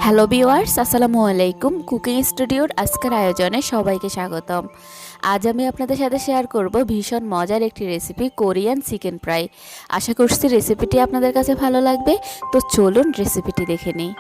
Hello viewers, আসসালামু আলাইকুম। Cooking স্টুডিওর আজকের আয়োজনে সবাইকে স্বাগতম। আজ আমি আপনাদের সাথে শেয়ার করব ভীষণ মজার একটি রেসিপি, কোরিয়ান চিকেন ফ্রাই। আশা করছি রেসিপিটি আপনাদের কাছে ভালো লাগবে। তো চলুন রেসিপিটি দেখে নিই।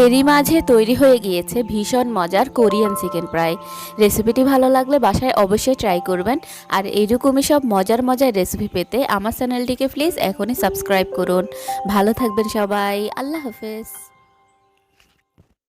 এরই মাঝে তৈরি হয়ে গিয়েছে ভীষণ মজার কোরিয়ান চিকেন ফ্রাই। রেসিপিটি ভালো লাগলে বাসায় অবশ্যই ট্রাই করবেন। আর এইরকমই সব মজার মজার রেসিপি পেতে আমার চ্যানেলটিকে প্লিজ এখনই সাবস্ক্রাইব করুন। ভালো থাকবেন সবাই। আল্লাহ হাফেজ।